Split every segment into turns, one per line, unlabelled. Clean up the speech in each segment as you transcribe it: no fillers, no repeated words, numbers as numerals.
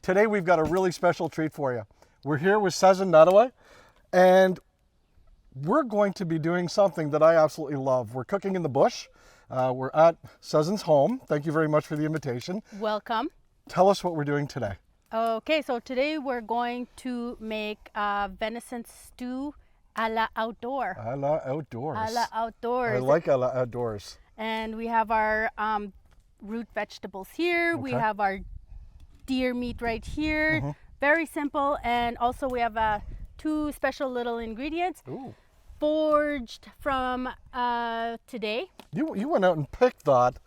Today we've got a really special treat for you. We're here with Cezon Nottoway, and we're going to be doing something that I absolutely love. We're cooking in the bush. We're at Cezon's home. Thank you very much for the invitation.
Welcome.
Tell us what we're doing today.
Okay, so today we're going to make venison stew a la outdoor.
A la outdoors.
A la outdoors.
I like a la outdoors.
And we have our root vegetables here. We have our deer meat right here. Very simple. And also we have two special little ingredients.
Ooh.
Foraged from today.
You went out and picked that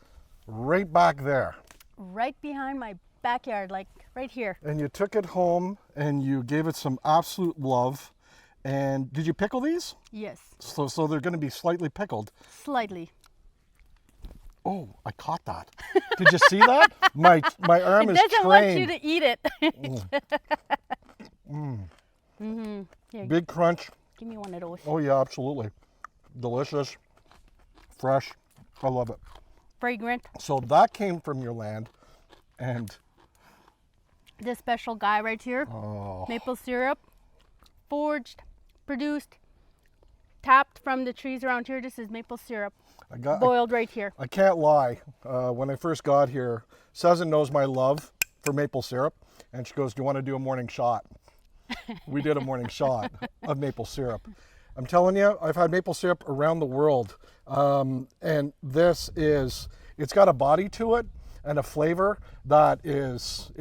right back there.
Right behind my backyard, like right here.
And you took it home and you gave it some absolute love. And did you pickle these?
Yes.
So they're going to be slightly pickled.
Slightly.
Oh, I caught that. Did you see that? My arm is trained.
It doesn't want you to eat it. Here,
Big crunch.
give me one of those.
Oh yeah, absolutely. Delicious, fresh. I love it.
Fragrant.
So that came from your land, and
This special guy right here. Maple syrup. Foraged, produced, tapped from the trees around here. This is maple syrup. Boiled right here.
I can't lie. When I first got here, Cezon knows my love for maple syrup, and she goes, "Do you want to do a morning shot?" We did a morning shot of maple syrup. I'm telling you, I've had maple syrup around the world, and it's got a body to it and a flavor that it's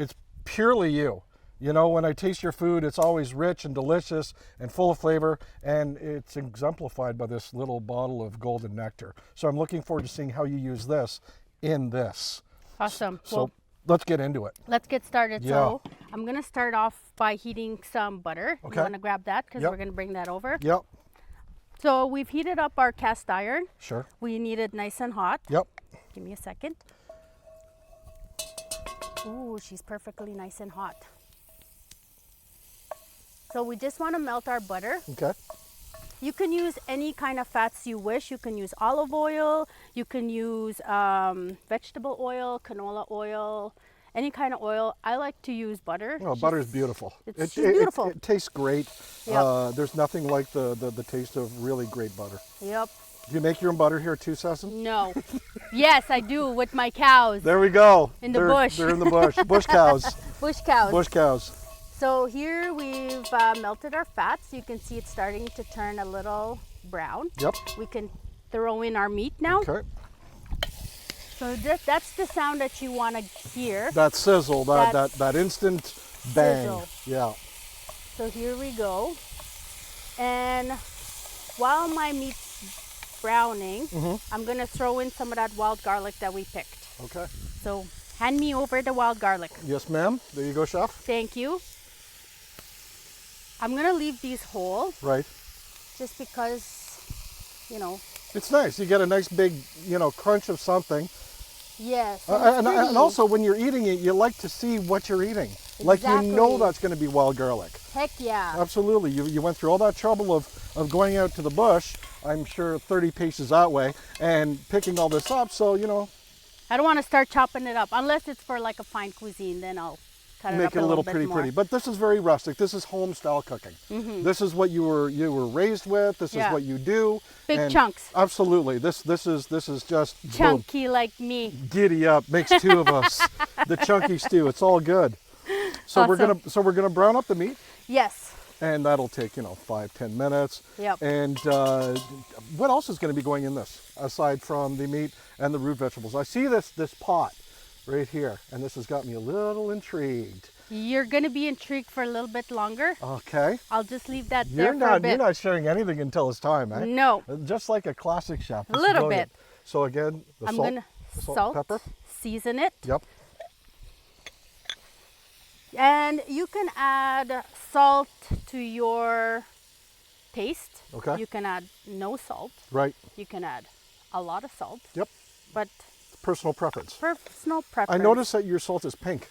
purely you. You know, when I taste your food, it's always rich and delicious and full of flavor, and it's exemplified by this little bottle of golden nectar. So I'm looking forward to seeing how you use this in this.
Awesome.
So
Well,
let's get into it.
let's get started.
Yeah.
So I'm going to start off by heating some butter.
Okay.
You want to grab that because
Yep.
we're going to bring that over.
Yep,
So we've heated up our cast iron.
sure.
We need it nice and hot.
Yep.
Give me a second. Ooh, she's perfectly nice and hot. So we just want to melt our butter.
Okay.
You can use any kind of fats you wish. You can use olive oil, you can use vegetable oil, canola oil, any kind of oil. I like to use butter.
Oh, butter's beautiful.
It's beautiful.
It tastes great.
Yep.
There's nothing like the taste of really great butter.
Yep.
Do you make your own butter here too, Cezon?
No. Yes, I do with my cows.
There we go.
In the bush.
They're in the bush. Bush cows.
Bush cows.
Bush cows.
So here we've melted our fats. You can see it's starting to turn a little brown.
Yep.
We can throw in our meat now.
Okay.
So that's the sound that you want to hear.
That sizzle, that instant bang.
Sizzle.
Yeah.
So here we go. And while my meat's browning, I'm going to throw in some of that wild garlic that we picked.
Okay.
So hand me over the wild garlic.
Yes, ma'am. There you go, chef.
Thank you. I'm going to leave these whole
Right.
just because, you know.
It's nice. You get a nice big, crunch of something.
Yes.
And also, when you're eating it, you like to see what you're eating. Like you know that's going to be wild garlic.
Heck yeah.
Absolutely. You went through all that trouble of going out to the bush, I'm sure 30 paces that way, and picking all this up. So,
I don't want to start chopping it up unless it's for like a fine cuisine. Then I'll cut it
make
up
it a little
bit
pretty
more.
pretty. But this is very rustic. This is home style cooking. This is what you were raised with. This is what you do.
Big
And
chunks.
Absolutely. This is just boom.
Chunky like me.
Giddy up. Makes two of us. The chunky stew. It's all good. So
Awesome.
we're gonna brown up the meat.
Yes.
And that'll take 5-10 minutes.
Yep.
And what else is going to be going in this aside from the meat and the root vegetables? I see this pot right here, and this has got me a little intrigued.
You're going to be intrigued for a little bit longer.
Okay.
I'll just leave that there for a bit.
You're not sharing anything until it's time, eh?
No.
Just like a classic chef.
A little bit.
So again,
I'm going to salt,
pepper.
season it.
Yep.
And you can add salt to your taste.
Okay.
You can add no salt.
Right.
You can add a lot of salt.
Yep.
But
Personal preference.
personal preference.
I noticed that your salt is pink.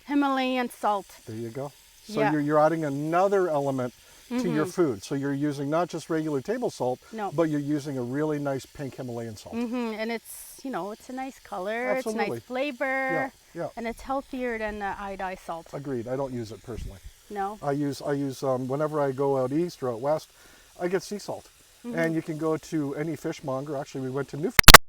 Himalayan salt.
There you go. So
Yeah.
you're adding another element to your food. So you're using not just regular table salt,
No.
but you're using a really nice pink Himalayan salt.
And it's, you know, it's a nice color,
Absolutely.
it's a nice flavor,
Yeah.
and it's healthier than the iodized salt.
Agreed. I don't use it personally.
No?
I use whenever I go out east or out west, I get sea salt. And you can go to any fishmonger. Actually, we went to Newfoundland